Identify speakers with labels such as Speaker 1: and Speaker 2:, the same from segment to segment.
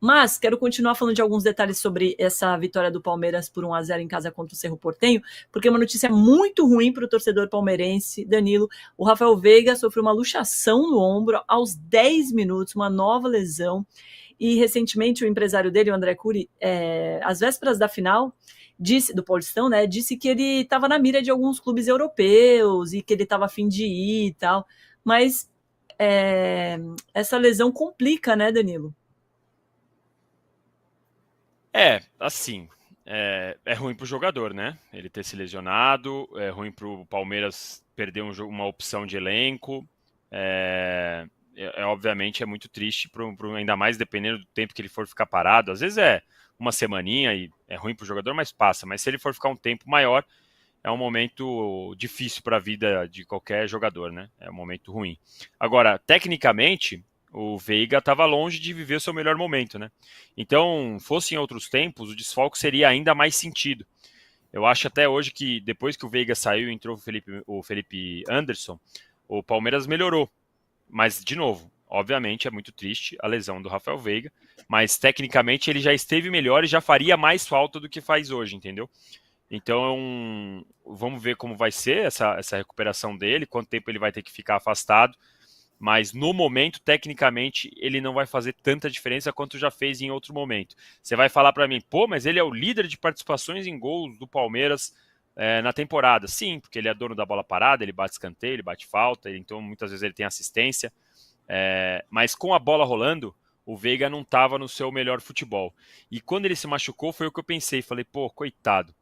Speaker 1: Mas quero continuar falando de alguns detalhes sobre essa vitória do Palmeiras por 1-0 em casa contra o Cerro Porteño, porque é uma notícia muito ruim para o torcedor palmeirense, Danilo. O Rafael Veiga sofreu uma luxação no ombro aos 10 minutos, uma nova lesão. E recentemente o empresário dele, o André Cury, às vésperas da final, disse, do Paulistão, né, disse que ele estava na mira de alguns clubes europeus e que ele estava a fim de ir e tal. Mas essa lesão complica, né, Danilo?
Speaker 2: Assim, é ruim pro jogador, né? Ele ter se lesionado, é ruim pro Palmeiras perder uma opção de elenco. Obviamente é muito triste, ainda mais dependendo do tempo que ele for ficar parado. Às vezes é uma semaninha e é ruim pro jogador, mas passa. Mas se ele for ficar um tempo maior, é um momento difícil para a vida de qualquer jogador, né? É um momento ruim. Agora, tecnicamente, o Veiga estava longe de viver o seu melhor momento, né? Então, fosse em outros tempos, o desfalque seria ainda mais sentido. Eu acho até hoje que depois que o Veiga saiu e entrou o Felipe Anderson, o Palmeiras melhorou. Mas, de novo, obviamente é muito triste a lesão do Rafael Veiga, mas tecnicamente ele já esteve melhor e já faria mais falta do que faz hoje, entendeu? Então, vamos ver como vai ser essa recuperação dele, quanto tempo ele vai ter que ficar afastado. Mas no momento, tecnicamente, ele não vai fazer tanta diferença quanto já fez em outro momento. Você vai falar para mim, pô, mas ele é o líder de participações em gols do Palmeiras na temporada. Sim, porque ele é dono da bola parada, ele bate escanteio, ele bate falta, então muitas vezes ele tem assistência. Mas com a bola rolando, o Veiga não estava no seu melhor futebol. E quando ele se machucou, foi o que eu pensei. Falei, pô, coitado.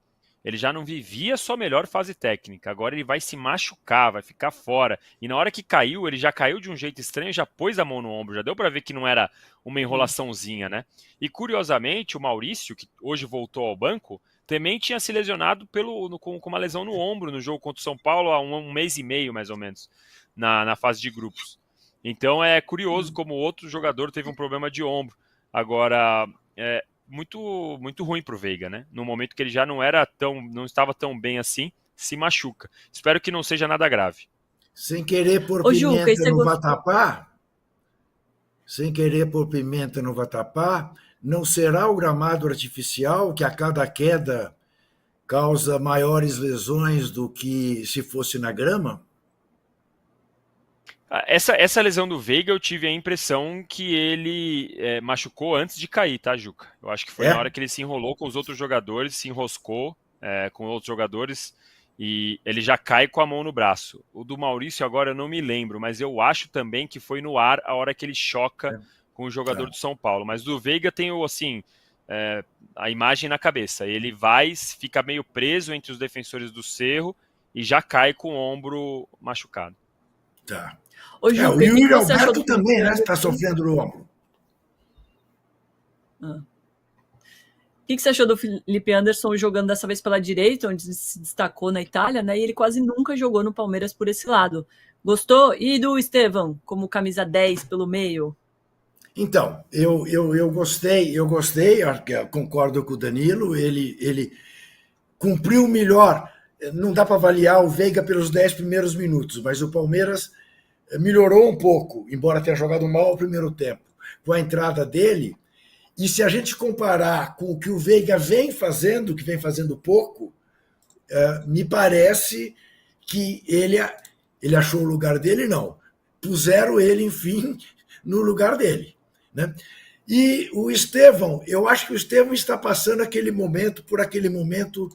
Speaker 2: Ele já não vivia a sua melhor fase técnica. Agora ele vai se machucar, vai ficar fora. E na hora que caiu, ele já caiu de um jeito estranho, já pôs a mão no ombro. Já deu para ver que não era uma enrolaçãozinha, né? E curiosamente, o Maurício, que hoje voltou ao banco, também tinha se lesionado com uma lesão no ombro no jogo contra o São Paulo há um mês e meio, mais ou menos, na fase de grupos. Então é curioso como outro jogador teve um problema de ombro. Agora, muito muito ruim pro Veiga, né? No momento que ele já não estava tão bem assim, se machuca. Espero que não seja nada grave.
Speaker 3: Sem querer pôr
Speaker 1: Ô, Juca, e
Speaker 3: pimenta
Speaker 1: você
Speaker 3: no
Speaker 1: gostou?
Speaker 3: vatapá, sem querer pôr pimenta no vatapá, não será o gramado artificial que a cada queda causa maiores lesões do que se fosse na grama?
Speaker 2: Essa lesão do Veiga, eu tive a impressão que ele machucou antes de cair, tá, Juca? Eu acho que foi na
Speaker 3: É?
Speaker 2: hora que ele se enrolou com os outros jogadores, se enroscou com outros jogadores e ele já cai com a mão no braço. O do Maurício agora eu não me lembro, mas eu acho também que foi no ar a hora que ele choca com o jogador
Speaker 3: Tá.
Speaker 2: do São Paulo. Mas do Veiga tem assim, a imagem na cabeça. Ele fica meio preso entre os defensores do Cerro e já cai com o ombro machucado.
Speaker 3: Tá.
Speaker 1: Ô,
Speaker 3: O
Speaker 1: Juca, e o que
Speaker 3: Yuri
Speaker 1: você achou do
Speaker 3: Alberto
Speaker 1: Felipe
Speaker 3: também, né? Está
Speaker 1: Anderson?
Speaker 3: sofrendo no ombro.
Speaker 1: Ah. O que você achou do Felipe Anderson jogando dessa vez pela direita, onde se destacou na Itália, né? E ele quase nunca jogou no Palmeiras por esse lado. Gostou? E do Estevão, como camisa 10 pelo meio?
Speaker 3: Então, eu gostei, eu concordo com o Danilo, ele cumpriu melhor. Não dá para avaliar o Veiga pelos 10 primeiros minutos, mas o Palmeiras melhorou um pouco, embora tenha jogado mal o primeiro tempo, com a entrada dele. E se a gente comparar com o que o Veiga vem fazendo, que vem fazendo pouco, me parece que ele achou o lugar dele, não. Puseram ele, enfim, no lugar dele. Né? E o Estevão, eu acho que o Estevão está passando por aquele momento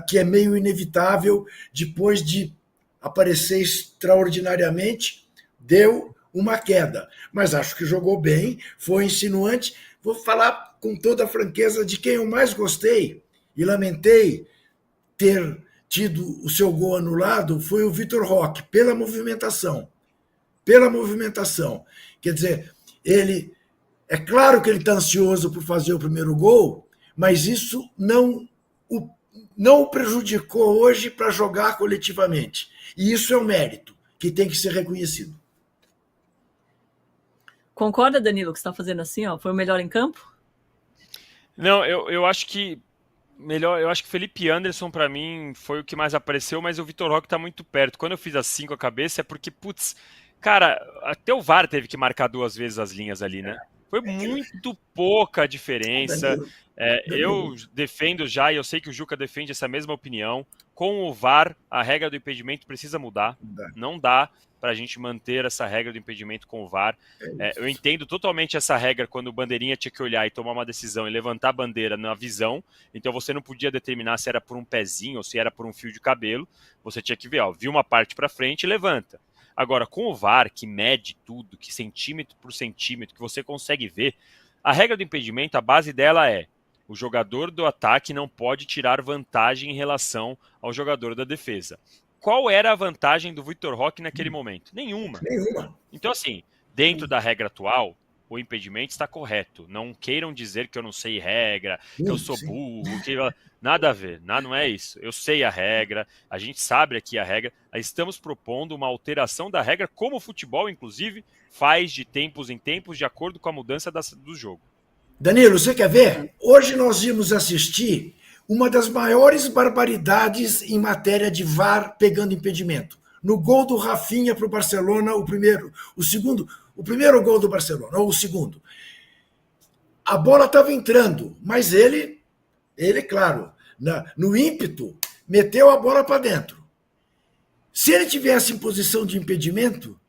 Speaker 3: que é meio inevitável, depois de aparecer extraordinariamente, deu uma queda. Mas acho que jogou bem, foi insinuante. Vou falar com toda a franqueza de quem eu mais gostei e lamentei ter tido o seu gol anulado foi o Vitor Roque, pela movimentação. Pela movimentação. Quer dizer, ele. É claro que ele está ansioso por fazer o primeiro gol, mas isso não o prejudicou hoje para jogar coletivamente. E isso é um mérito que tem que ser reconhecido.
Speaker 1: Concorda, Danilo, que você está fazendo assim? Ó, foi o melhor em campo?
Speaker 2: Não, eu acho que eu acho que Felipe Anderson para mim foi o que mais apareceu, mas o Vitor Roque tá muito perto. Quando eu fiz assim com a cabeça é porque, putz, cara, até o VAR teve que marcar 2 vezes as linhas ali, né? Foi muito pouca diferença.
Speaker 3: Danilo.
Speaker 2: Eu defendo já, e eu sei que o Juca defende essa mesma opinião. Com o VAR, a regra do impedimento precisa mudar. Não dá para a gente manter essa regra do impedimento com o VAR. Eu entendo totalmente essa regra quando o bandeirinha tinha que olhar e tomar uma decisão e levantar a bandeira na visão. Então você não podia determinar se era por um pezinho ou se era por um fio de cabelo. Você tinha que ver, ó, viu uma parte para frente e levanta. Agora, com o VAR, que mede tudo, que centímetro por centímetro, que você consegue ver, a regra do impedimento, a base dela é: o jogador do ataque não pode tirar vantagem em relação ao jogador da defesa. Qual era a vantagem do Vitor Roque naquele momento? Nenhuma. Então, assim, dentro da regra atual, o impedimento está correto. Não queiram dizer que eu não sei regra, que eu sou burro, que... Nada a ver, não é isso. Eu sei a regra, a gente sabe aqui a regra. Estamos propondo uma alteração da regra, como o futebol, inclusive, faz de tempos em tempos, de acordo com a mudança do jogo.
Speaker 3: Danilo, você quer ver? Hoje nós íamos assistir uma das maiores barbaridades em matéria de VAR pegando impedimento. No gol do Rafinha para o Barcelona, o primeiro gol do Barcelona, ou o segundo. A bola estava entrando, mas ele, claro, no ímpeto, meteu a bola para dentro. Se ele tivesse em posição de impedimento,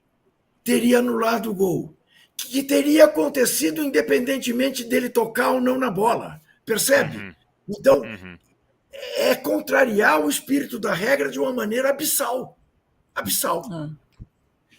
Speaker 3: teria anulado o gol. Que teria acontecido independentemente dele tocar ou não na bola. Percebe? Então, é contrariar o espírito da regra de uma maneira abissal.